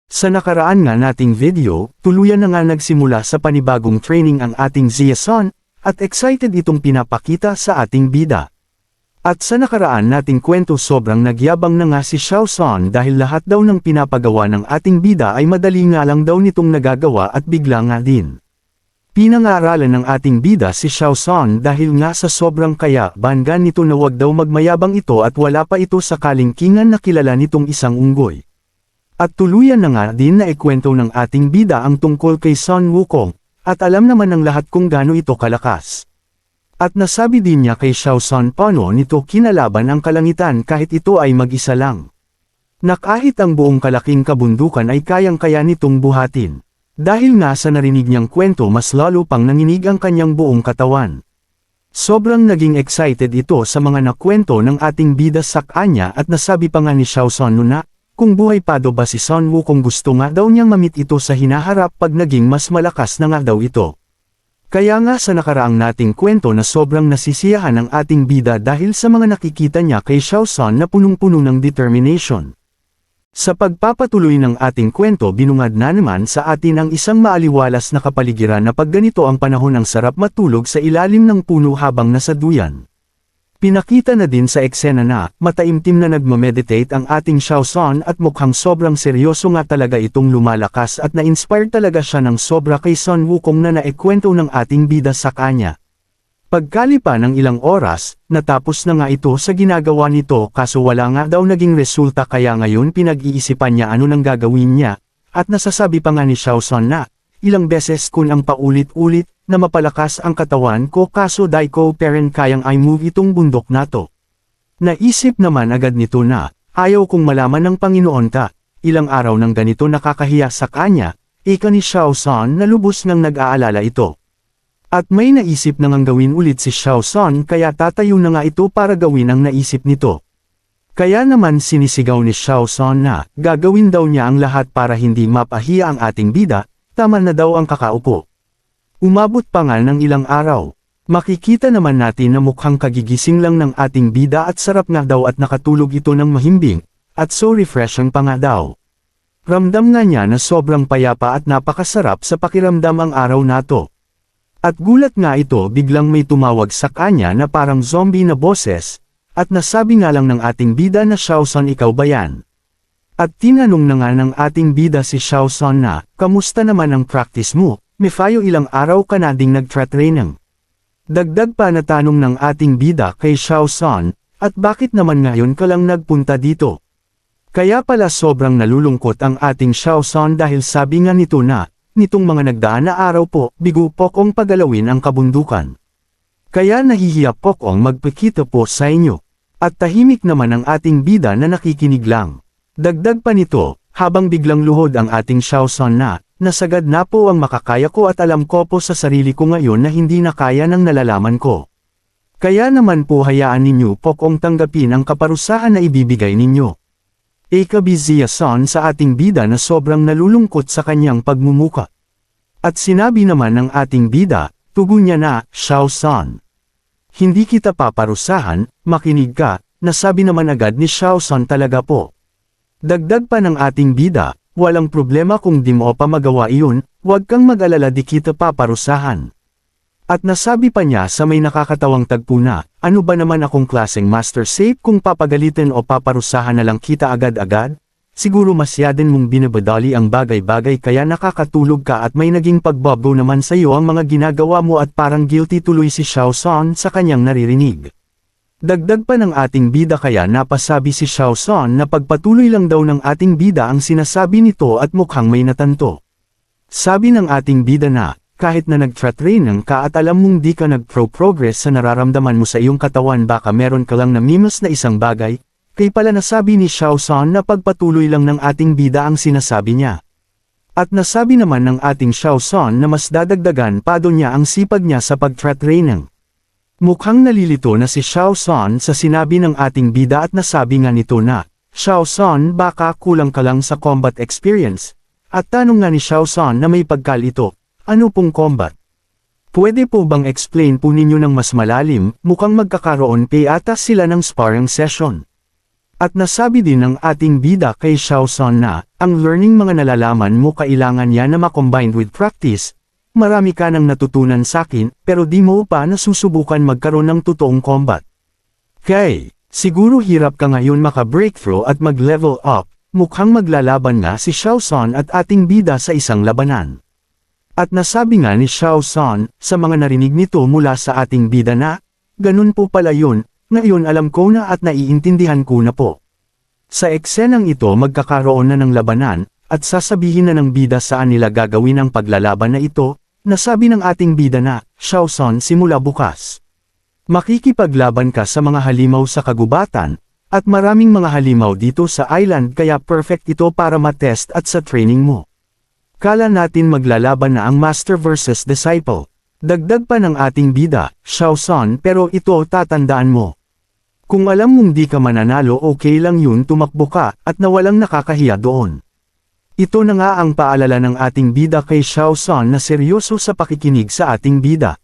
Sa nakaraan nga nating video, tuluyan na nga nagsimula sa panibagong training ang ating Xia Sun, at excited itong pinapakita sa ating bida. At sa nakaraan nating kwento sobrang nagyabang na nga si Xiao Sun dahil lahat daw ng pinapagawa ng ating bida ay madali nga lang daw nitong nagagawa at bigla nga din. Pinangaralan ng ating bida si Xiao Sun dahil nga sa sobrang kayabangan nito na wag daw magmayabang ito at wala pa ito sa kalingkingan na kilala nitong isang unggoy. At tuluyan na nga din na ikwento ng ating bida ang tungkol kay Sun Wukong, at alam naman ng lahat kung gaano ito kalakas. At nasabi din niya kay Xiao Sun paano nito kinalaban ang kalangitan kahit ito ay mag-isa lang. Na kahit ang buong kalaking kabundukan ay kayang-kaya nitong buhatin. Dahil nga sa narinig niyang kwento mas lalo pang nanginig ang kanyang buong katawan. Sobrang naging excited ito sa mga nakwento ng ating bida sa kanya at nasabi pa nga ni Xiao Sun na, kung buhay pa daw ba si Sun Wukong gusto nga daw niyang mamit ito sa hinaharap pag naging mas malakas na nga daw ito. Kaya nga sa nakaraang nating kwento na sobrang nasisiyahan ang ating bida dahil sa mga nakikita niya kay Xiao Sun na punong-puno ng determination. Sa pagpapatuloy ng ating kwento binungad na naman sa atin ang isang maaliwalas na kapaligiran na pag ganito ang panahon ang sarap matulog sa ilalim ng puno habang nasa duyan. Pinakita na din sa eksena na, mataimtim na nagmameditate ang ating Xiao Sun at mukhang sobrang seryoso nga talaga itong lumalakas at na-inspire talaga siya ng sobra kay Sun Wukong na naikwento ng ating bida sa kanya. Pagkalipa ng ilang oras, natapos na nga ito sa ginagawa nito kaso wala nga daw naging resulta kaya ngayon pinag-iisipan niya ano nang gagawin niya, at nasasabi pa nga ni Xiao Sun na, ilang beses kun ang paulit-ulit, na mapalakas ang katawan ko kaso dai ko parent kayang I-move itong bundok na to. Naisip naman agad nito na, ayaw kong malaman ng Panginoon ka, ilang araw ng ganito nakakahiya sa kanya, ika ni Xiao Sun na lubos ngang nag-aalala ito. At may naisip na ngang gawin ulit si Xiao Sun kaya tatayo na nga ito para gawin ang naisip nito. Kaya naman sinisigaw ni Xiao Sun na, gagawin daw niya ang lahat para hindi mapahiya ang ating bida, tama na daw ang kakaupo. Umabot pa nga ng ilang araw. Makikita naman natin na mukhang kagigising lang ng ating bida at sarap nga daw at nakatulog ito ng mahimbing, at so refreshing pa nga daw. Ramdam nga niya na sobrang payapa at napakasarap sa pakiramdam ang araw na to. At gulat nga ito biglang may tumawag sa kanya na parang zombie na boses, at nasabi nga lang ng ating bida na Xiao Sun ikaw ba yan? At tinanong na nga ng ating bida si Xiao Sun na, kamusta naman ang practice mo? Mifayo ilang araw ka na ding nagtra-training. Dagdag pa na tanong ng ating bida kay Xiao Sun, at bakit naman ngayon ka lang nagpunta dito? Kaya pala sobrang nalulungkot ang ating Xiao Sun dahil sabi nga nito na, nitong mga nagdaan na araw po, bigo po kong pagalawin ang kabundukan. Kaya nahihiya po kong magpakita po sa inyo. At tahimik naman ang ating bida na nakikinig lang. Dagdag pa nito, habang biglang luhod ang ating Xiao Sun na, nasagad na po ang makakaya ko at alam ko po sa sarili ko ngayon na hindi na kaya ng nalalaman ko. Kaya naman po hayaan ninyo po kong tanggapin ang kaparusahan na ibibigay ninyo. Ikabi Xia Sun sa ating bida na sobrang nalulungkot sa kanyang pagmumuka. At sinabi naman ng ating bida, tugon niya na, Xiao Sun. Hindi kita paparusahan, makinig ka, nasabi naman agad ni Xiao Sun talaga po. Dagdag pa ng ating bida, walang problema kung di mo pa magawa iyon, huwag kang mag-alala di kita paparusahan. At nasabi pa niya sa may nakakatawang tagpo na, ano ba naman akong klaseng master safe kung papagalitin o paparusahan na lang kita agad-agad? Siguro masyadin mong binabadali ang bagay-bagay kaya nakakatulog ka at may naging pagbabaw naman sa iyo ang mga ginagawa mo at parang guilty tuloy si Xiao Sun sa kanyang naririnig. Dagdag pa ng ating bida kaya napasabi si Xiao Sun na pagpatuloy lang daw ng ating bida ang sinasabi nito at mukhang may natanto. Sabi ng ating bida na, kahit na nagtra-training ka at alam mong di ka nag-progress sa nararamdaman mo sa iyong katawan baka meron ka lang namimos na isang bagay, kay pala nasabi ni Xiao Sun na pagpatuloy lang ng ating bida ang sinasabi niya. At nasabi naman ng ating Xiao Sun na mas dadagdagan pa doon niya ang sipag niya sa pagtra-training. Mukhang nalilito na si Xiao Sun sa sinabi ng ating bida at nasabi nga nito na, Xiao Sun baka kulang ka lang sa combat experience. At tanong nga ni Xiao Sun na may pagkalito, ano pong combat? Pwede po bang explain po ninyo ng mas malalim, mukhang magkakaroon pa ata sila ng sparring session. At nasabi din ng ating bida kay Xiao Son na, ang learning mga nalalaman mo kailangan yan na ma-combined with practice. Marami ka nang natutunan sakin, pero di mo pa nasusubukan magkaroon ng totoong combat. Kay, siguro hirap ka ngayon maka-breakthrough at mag-level up, mukhang maglalaban nga si Xiao Son at ating bida sa isang labanan. At nasabi nga ni Xiao Son, sa mga narinig nito mula sa ating bida na, ganun po pala yun, ngayon alam ko na at naiintindihan ko na po. Sa eksenang ito magkakaroon na ng labanan, at sasabihin na ng bida saan nila gagawin ang paglalaban na ito, nasabi ng ating bida na, Xiao Son simula bukas. Makikipaglaban ka sa mga halimaw sa kagubatan, at maraming mga halimaw dito sa island kaya perfect ito para matest at sa training mo. Kala natin maglalaban na ang Master versus Disciple. Dagdag pa ng ating bida, Xiao Son pero ito tatandaan mo. Kung alam mong di ka mananalo okay lang yun tumakbo ka at nawalang nakakahiya doon. Ito na nga ang paalala ng ating bida kay Xiao Son na seryoso sa pakikinig sa ating bida.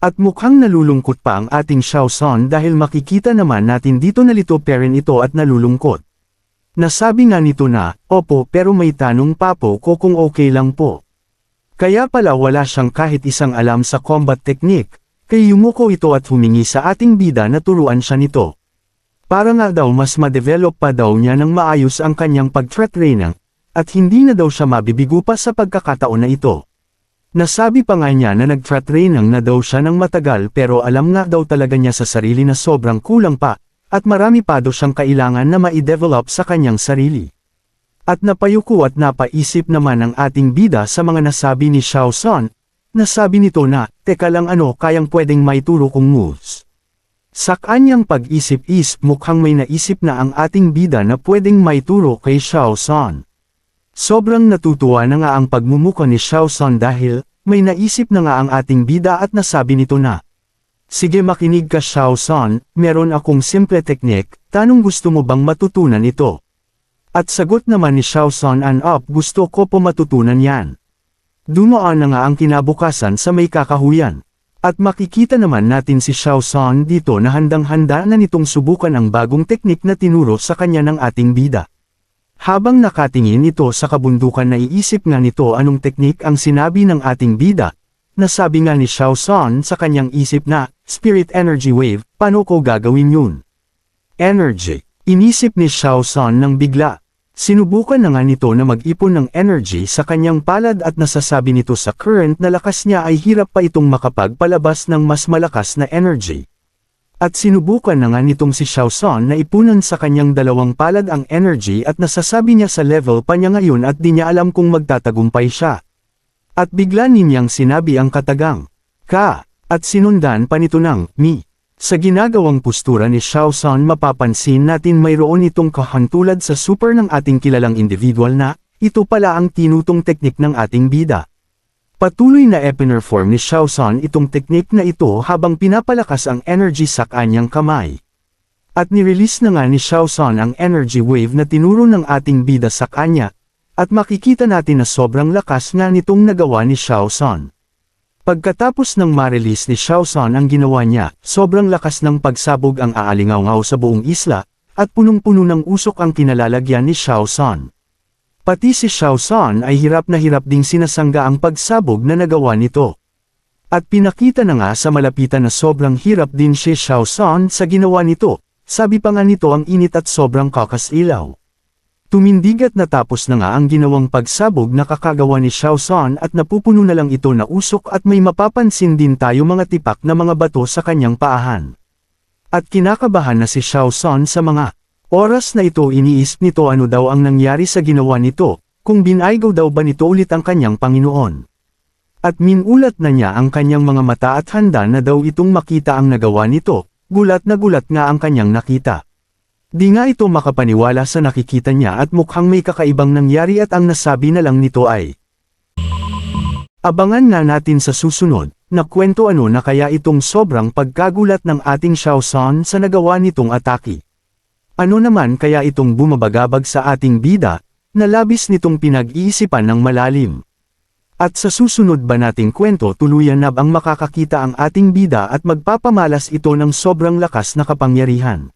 At mukhang nalulungkot pa ang ating Xiao Son dahil makikita naman natin dito nalito pa rin ito at nalulungkot. Nasabi nga nito na, opo pero may tanong pa po ko kung okay lang po. Kaya pala wala siyang kahit isang alam sa combat technique, kaya yumuko ito at humingi sa ating bida na turuan siya nito. Para nga daw mas ma-develop pa daw niya ng maayos ang kanyang pag-training, at hindi na daw siya mabibigo pa sa pagkakataon na ito. Nasabi pa nga niya na nag-training na daw siya ng matagal pero alam nga daw talaga niya sa sarili na sobrang kulang pa, at marami pa daw siyang kailangan na ma-develop sa kanyang sarili. At napayuko at napaisip naman ang ating bida sa mga nasabi ni Xiao Son, nasabi nito na, teka lang ano kayang pwedeng maituro kong moves. Sa kanyang pag-isip-isip mukhang may naisip na ang ating bida na pwedeng maituro kay Xiao Son. Sobrang natutuwa na nga ang pagmumuka ni Xiao Son dahil, may naisip na nga ang ating bida at nasabi nito na, sige makinig ka Xiao Son, meron akong simple teknik, tanong gusto mo bang matutunan ito? At sagot naman ni Xiao Son gusto ko po matutunan yan. Dumaan na nga ang kinabukasan sa may kakahuyan. At makikita naman natin si Xiao Son dito na handang-handa na nitong subukan ang bagong teknik na tinuro sa kanya ng ating bida. Habang nakatingin ito sa kabundukan naiisip nga nito anong teknik ang sinabi ng ating bida. Nasabi nga ni Xiao Son sa kanyang isip na, Spirit Energy Wave, paano ko gagawin yun? Energy. Inisip ni Xiao Son nang bigla. Sinubukan na nga nito na mag-ipon ng energy sa kanyang palad at nasasabi nito sa current na lakas niya ay hirap pa itong makapagpalabas ng mas malakas na energy. At sinubukan na nga nitong si Xiao Son na ipunan sa kanyang dalawang palad ang energy at nasasabi niya sa level pa niya ngayon at di niya alam kung magtatagumpay siya. At bigla ninyang sinabi ang katagang, ka, at sinundan pa nito ng, mi. Sa ginagawang postura ni Xiao Son mapapansin natin mayroon itong kahantulad sa super ng ating kilalang individual na, ito pala ang tinutong teknik ng ating bida. Patuloy na epinerform ni Xiao Son itong teknik na ito habang pinapalakas ang energy sa kanyang kamay. At nirelease na nga ni Xiao Son ang energy wave na tinuro ng ating bida sa kanya, at makikita natin na sobrang lakas nga nitong nagawa ni Xiao Son. Pagkatapos ng ma-release ni Xiao Son ang ginawa niya, sobrang lakas ng pagsabog ang aalingaw-ngaw sa buong isla, at punong-puno ng usok ang kinalalagyan ni Xiao Son. Pati si Xiao Son ay hirap na hirap ding sinasangga ang pagsabog na nagawa nito. At pinakita na nga sa malapitan na sobrang hirap din si Xiao Son sa ginawa nito, sabi pa nga nito ang init at sobrang kakas ilaw. Tumindig at natapos na nga ang ginawang pagsabog na kakagawa ni Xiao Son at napupuno na lang ito na usok at may mapapansin din tayo mga tipak na mga bato sa kanyang paahan. At kinakabahan na si Xiao Son sa mga oras na ito iniisip nito ano daw ang nangyari sa ginawa nito, kung binaygaw daw ba nito ulit ang kanyang Panginoon. At minulat na niya ang kanyang mga mata at handa na daw itong makita ang nagawa nito, gulat na gulat nga ang kanyang nakita. Di nga ito makapaniwala sa nakikita niya at mukhang may kakaibang nangyari at ang nasabi na lang nito ay, abangan nga natin sa susunod, na kwento ano na kaya itong sobrang pagkagulat ng ating Xiao Son sa nagawa nitong atake. Ano naman kaya itong bumabagabag sa ating bida, na labis nitong pinag-iisipan ng malalim. At sa susunod ba nating kwento tuluyan na bang makakakita ang ating bida at magpapamalas ito ng sobrang lakas na kapangyarihan.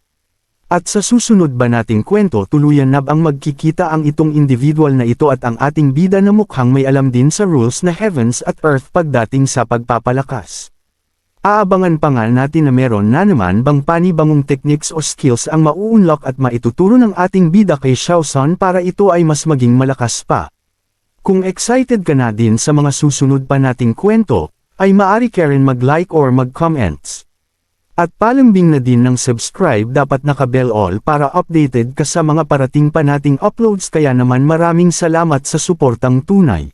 At sa susunod ba nating kwento tuluyan na ang magkikita ang itong individual na ito at ang ating bida na mukhang may alam din sa rules na heavens at earth pagdating sa pagpapalakas. Aabangan pa nga natin na meron na naman bang panibagong techniques o skills ang mauunlock at maituturo ng ating bida kay Xiaosan para ito ay mas maging malakas pa. Kung excited ka na din sa mga susunod pa nating kwento, ay maaari ka rin mag-like or mag-comments. At palambing na din ng subscribe dapat naka-bell all para updated ka sa mga parating pa nating uploads kaya naman maraming salamat sa suportang tunay.